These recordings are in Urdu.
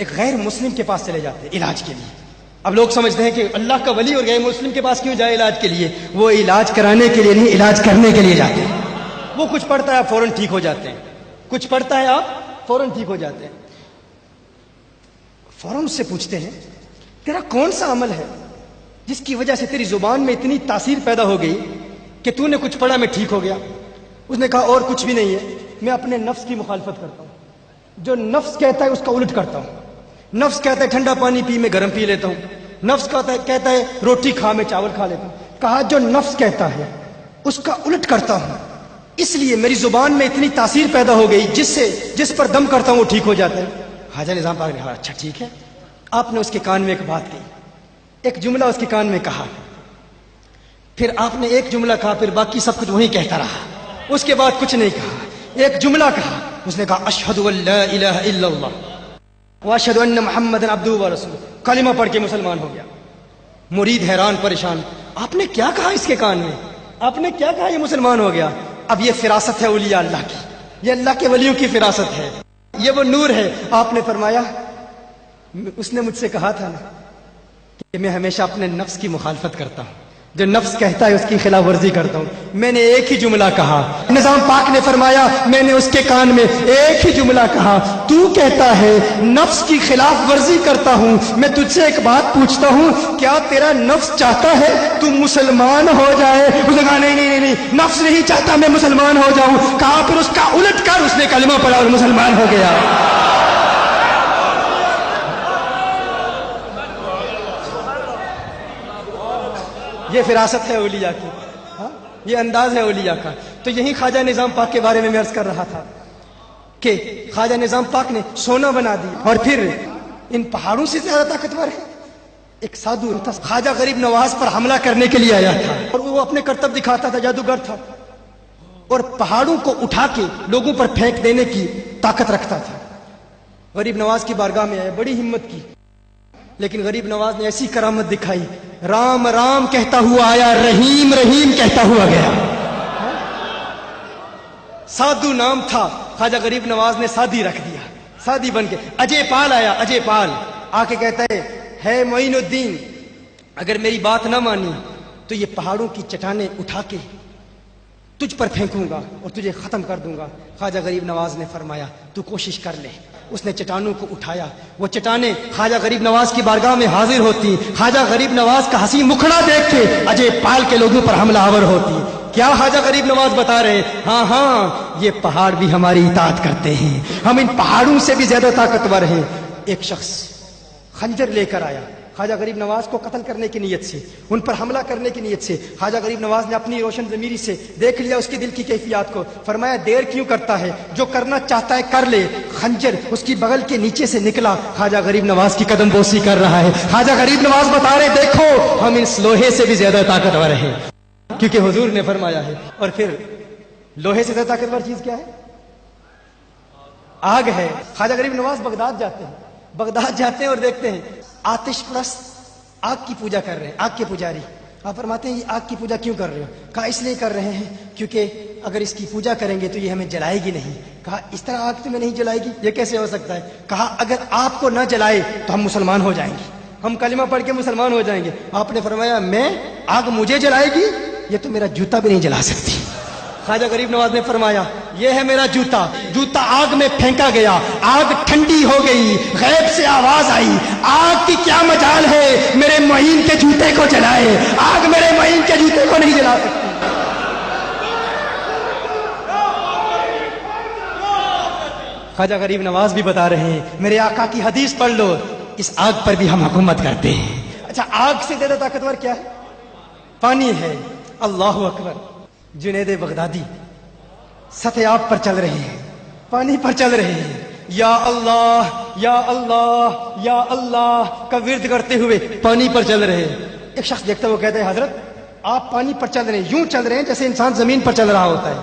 ایک غیر مسلم کے پاس چلے جاتے ہیں علاج کے لیے. اب لوگ سمجھتے ہیں کہ اللہ کا ولی اور غیر مسلم کے پاس کیوں جائے علاج کے لیے؟ وہ علاج کرانے کے لیے نہیں، علاج کرنے کے لیے جاتے ہیں. وہ کچھ پڑھتا ہے آپ فوراً ٹھیک ہو جاتے ہیں، کچھ پڑھتا ہے آپ فوراً ٹھیک ہو جاتے ہیں. فوراً اس سے پوچھتے ہیں تیرا کون سا عمل ہے جس کی وجہ سے تیری زبان میں اتنی تاثیر پیدا ہو گئی کہ تو نے کچھ پڑھا میں ٹھیک ہو گیا؟ اس نے کہا اور کچھ بھی نہیں ہے، میں اپنے نفس کی مخالفت کرتا ہوں. جو نفس کہتا ہے اس کا الٹ کرتا ہوں. نفس کہتا ہے ٹھنڈا پانی پی میں گرم پی لیتا ہوں. نفس کہتا ہے روٹی کھا میں چاول کھا لیتا ہوں. کہا جو نفس کہتا ہے اس کا الٹ کرتا ہوں، اس لیے میری زبان میں اتنی تاثیر پیدا ہو گئی جس پر دم کرتا ہوں وہ ٹھیک ہو جاتا ہے. خواجہ نظام پاک نے کہا اچھا ٹھیک ہے. آپ نے اس کے کان میں ایک بات کہی، ایک جملہ اس کے کان میں کہا، پھر آپ نے ایک جملہ کہا، پھر باقی سب کچھ وہی کہتا رہا. اس کے بعد کچھ نہیں کہا، ایک جملہ کہا. اس نے کہا اشہد ان لا الہ الا اللہ واشہد ان محمد عبدہ ورسولہ. کلمہ پڑھ کے مسلمان ہو گیا. مرید حیران پریشان، آپ نے کیا کہا اس کے کان میں؟ آپ نے کیا کہا؟ یہ مسلمان ہو گیا. اب یہ فراست ہے اولیاء اللہ کی، یہ اللہ کے ولیوں کی فراست ہے، یہ وہ نور ہے. آپ نے فرمایا اس نے مجھ سے کہا تھا نا کہ میں ہمیشہ اپنے نفس کی مخالفت کرتا ہوں، جو نفس کہتا ہے اس کی خلاف ورزی کرتا ہوں. میں نے ایک ہی جملہ کہا. نظام پاک نے فرمایا میں نے اس کے کان میں ایک ہی جملہ کہا، تو کہتا ہے نفس کی خلاف ورزی کرتا ہوں. میں تجھ سے ایک بات پوچھتا ہوں، کیا تیرا نفس چاہتا ہے تو مسلمان ہو جائے؟ اس نے کہا نہیں، نفس نہیں چاہتا میں مسلمان ہو جاؤں. کہا پھر اس کا الٹ کر. اس نے کلمہ پڑھا اور مسلمان ہو گیا. یہ فراست ہے اولیاء کی، یہ انداز ہے اولیاء کا. تو یہی خواجہ نظام پاک کے بارے میں عرض کر رہا تھا کہ خواجہ نظام پاک نے سونا بنا دی اور پھر ان پہاڑوں سے زیادہ طاقتور ہے. ایک سادھو تھا، خواجہ غریب نواز پر حملہ کرنے کے لیے آیا تھا اور وہ اپنے کرتب دکھاتا تھا، جادوگر تھا اور پہاڑوں کو اٹھا کے لوگوں پر پھینک دینے کی طاقت رکھتا تھا. غریب نواز کی بارگاہ میں آیا، بڑی ہمت کی، لیکن غریب نواز نے ایسی کرامت دکھائی، رام رام کہتا ہوا آیا، رحیم رحیم کہتا ہوا گیا. سادھو نام تھا، خواجہ غریب نواز نے سادھی رکھ دیا، سادھی بن کے. اجے پال آیا، اجے پال آ کے کہتا ہے معین الدین اگر میری بات نہ مانی تو یہ پہاڑوں کی چٹانیں اٹھا کے تجھ پر پھینکوں گا اور تجھے ختم کر دوں گا. خواجہ غریب نواز نے فرمایا تو کوشش کر لے. اس نے چٹانوں کو اٹھایا، وہ چٹانیں خواجہ غریب نواز کی بارگاہ میں حاضر ہوتی. خواجہ غریب نواز کا حسین مکھڑا دیکھ کے اجے پال کے لوگوں پر حملہ آور ہوتی. کیا خواجہ غریب نواز بتا رہے ہیں؟ ہاں یہ پہاڑ بھی ہماری اطاعت کرتے ہیں، ہم ان پہاڑوں سے بھی زیادہ طاقتور ہیں. ایک شخص خنجر لے کر آیا خواجہ غریب نواز کو قتل کرنے کی نیت سے، ان پر حملہ کرنے کی نیت سے. خواجہ غریب نواز نے اپنی روشن ضمیری سے دیکھ لیا اس کے دل کی کیفیات کو. فرمایا دیر کیوں کرتا ہے، جو کرنا چاہتا ہے کر لے. خنجر اس کی بغل کے نیچے سے نکلا، خواجہ غریب نواز کی قدم بوسی کر رہا ہے. خواجہ غریب نواز بتا رہے دیکھو ہم اس لوہے سے بھی زیادہ طاقتور ہیں، کیونکہ حضور نے فرمایا ہے. اور پھر لوہے سے زیادہ طاقتور چیز کیا ہے؟ آگ ہے. خواجہ غریب نواز بغداد جاتے ہیں اور دیکھتے ہیں آتش پرست آگ کی پوجا کر رہے ہیں، آگ کے پجاری. آپ فرماتے ہیں یہ آگ کی پوجا کیوں کر رہے ہو؟ کہا اس لیے کر رہے ہیں کیونکہ اگر اس کی پوجا کریں گے تو یہ ہمیں جلائے گی نہیں. کہا اس طرح آگ تمہیں نہیں جلائے گی، یہ کیسے ہو سکتا ہے؟ کہا اگر آپ کو نہ جلائے تو ہم مسلمان ہو جائیں گے، ہم کلمہ پڑھ کے مسلمان ہو جائیں گے. آپ نے فرمایا میں آگ مجھے جلائے گی؟ یہ تو میرا جوتا بھی نہیں جلا سکتی. خواجہ غریب نواز نے فرمایا یہ ہے میرا جوتا. جوتا آگ میں پھینکا گیا، آگ ٹھنڈی ہو گئی، غیب سے آواز آئی آگ کی کیا مجال ہے میرے معین کے جوتے کو جلائے، آگ میرے معین کے جوتے کو نہیں جلا سکتی. خواجہ غریب نواز بھی بتا رہے ہیں میرے آقا کی حدیث پڑھ لو، اس آگ پر بھی ہم حکومت کرتے ہیں. اچھا آگ سے زیادہ طاقتور کیا ہے؟ پانی ہے. اللہ اکبر. جنید بغدادی سطح آب پر چل رہے ہیں، پانی پر چل رہے ہیں، یا اللہ یا اللہ یا اللہ کا ورد کرتے ہوئے پانی پر چل رہے ہیں. ایک شخص دیکھتا ہے وہ کہتا ہے حضرت آپ پانی پر چل رہے ہیں، یوں چل رہے ہیں جیسے انسان زمین پر چل رہا ہوتا ہے.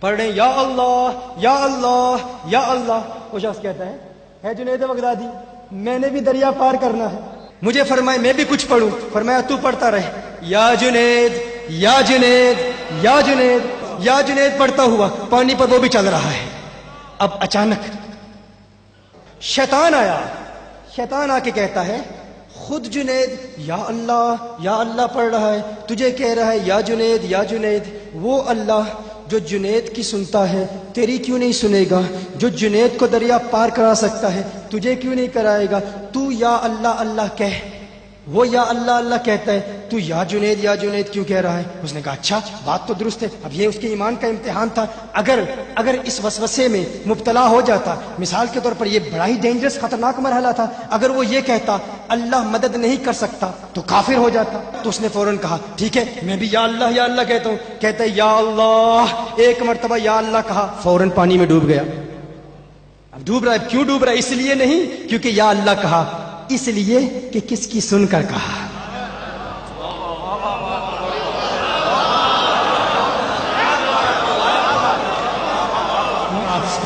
پڑھ رہے ہیں یا اللہ یا اللہ یا اللہ. وہ شخص کہتا ہے جنید بغدادی میں نے بھی دریا پار کرنا ہے، مجھے فرمائے میں بھی کچھ پڑھوں. فرمایا تو پڑھتا رہے، یا جنید یا جنید یا جنید یا جنید پڑھتا ہوا پانی پر وہ بھی چل رہا ہے. اب اچانک شیطان آیا. شیطان آ کے کہتا ہے خود جنید یا اللہ پڑھ رہا ہے, تجھے کہہ رہا ہے یا جنید. وہ اللہ جو جنید کی سنتا ہے تیری کیوں نہیں سنے گا؟ جو جنید کو دریا پار کرا سکتا ہے تجھے کیوں نہیں کرائے گا؟ تو یا اللہ کہہ. وہ یا اللہ کہتا ہے, تو یا جنید کیوں کہہ رہا ہے؟ اس نے کہا اچھا بات تو درست ہے. اب یہ اس کے ایمان کا امتحان تھا. اگر اس وسوسے میں مبتلا ہو جاتا, مثال کے طور پر یہ بڑا ہی ڈینجرس خطرناک مرحلہ تھا, اگر وہ یہ کہتا اللہ مدد نہیں کر سکتا تو کافر ہو جاتا. تو اس نے فوراً کہا ٹھیک ہے میں بھی یا اللہ کہتا ہوں. کہتا ہے یا اللہ, ایک مرتبہ یا اللہ کہا, فوراً پانی میں ڈوب گیا. اب ڈوب رہا ہے, کیوں ڈوب رہا ہے؟ اس لیے نہیں کیونکہ یا اللہ کہا, اس لیے کہ کس کی سن کر کہا.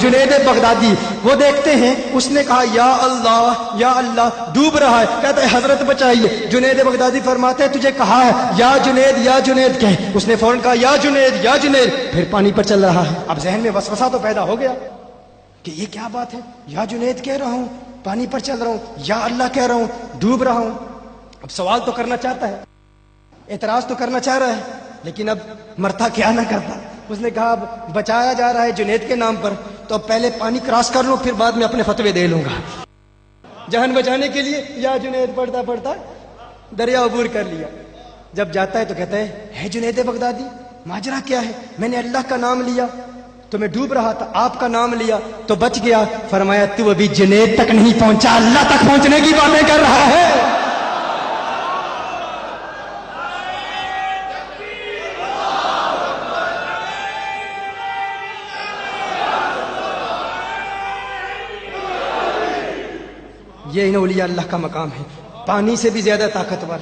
جنید بغدادی وہ دیکھتے ہیں, اس نے کہا یا اللہ, ڈوب رہا ہے. کہتا ہے حضرت بچائیے. جنید بغدادی فرماتے ہیں تجھے کہا ہے یا جنید کہہ. اس نے فوراً کہا یا جنید, پھر پانی پر چل رہا ہے. اب ذہن میں وسوسہ تو پیدا ہو گیا کہ یہ کیا بات ہے, یا جنید کہہ رہا ہوں, پانی پر چل رہا ہوں, یا اللہ کہہ رہا ہوں, ڈوب رہا ہوں. اب سوال تو کرنا چاہتا ہے, اعتراض تو کرنا چاہ رہا ہے, لیکن اب مرتا کیا نہ کرتا. اس نے کہا اب بچایا جا رہا ہے جنید کے نام پر, تو اب پہلے پانی کراس کر لوں, پھر بعد میں اپنے فتوے دے لوں گا. جان بچانے کے لیے یا جنید پڑھتا دریا عبور کر لیا. جب جاتا ہے تو کہتا ہے جنید بغدادی ماجرا کیا ہے؟ میں نے اللہ کا نام لیا تو میں ڈوب رہا تھا, آپ کا نام لیا تو بچ گیا. فرمایا تو ابھی جنید تک نہیں پہنچا, اللہ تک پہنچنے کی باتیں کر رہا ہے. یہ ان اولیاء اللہ کا مقام ہے, پانی سے بھی زیادہ طاقتور.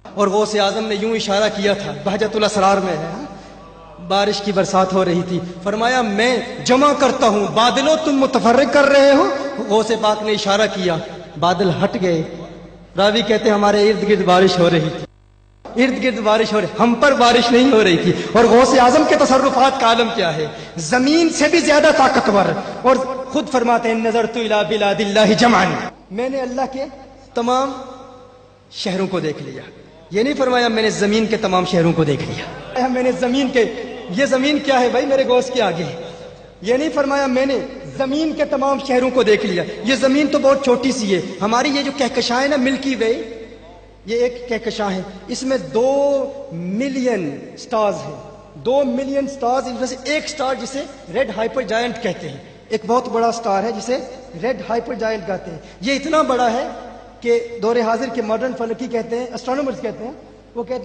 اور غوث اعظم نے یوں اشارہ کیا تھا, بہجت الاسرار میں ہے, بارش کی برسات ہو رہی تھی, فرمایا میں جمع کرتا ہوں بادلوں, تم متفرق کر رہے ہو. غوث پاک نے اشارہ کیا, بادل ہٹ گئے. راوی کہتے ہیں ہمارے ارد گرد بارش ہو رہی تھی, ہم پر بارش نہیں ہو رہی تھی. اور غوث اعظم کے تصرفات کا عالم کیا ہے, زمین سے بھی زیادہ طاقتور. اور خود فرماتے ہیں نظرت الی بلاد اللہ جمعا, میں نے اللہ کے تمام شہروں کو دیکھ لیا. یہ نہیں فرمایا میں نے زمین کے تمام شہروں کو دیکھ لیا, میں نے زمین کے, یہ زمین کیا ہے بھائی میرے غوث کے آگے. یہ نہیں فرمایا میں نے زمین کے تمام شہروں کو دیکھ لیا. یہ زمین تو بہت چھوٹی سی ہے, ہماری یہ جو کہکشاں ہے نا ملکی وے, یہ ایک کہکشاں ہے, اس میں 2 ملین سٹارز ہیں. 2 ملین سٹارز, ان میں سے ایک سٹار جسے ریڈ ہائپر جائنٹ کہتے ہیں, ایک بہت بڑا سٹار ہے جسے ریڈ ہائپر جائنٹ کہتے ہیں. یہ اتنا بڑا ہے کہ دور حاضر کے ماڈرن فلکی کہتے ہیں, اسٹرانومرز کہتے ہیں, وہ کہتے ہیں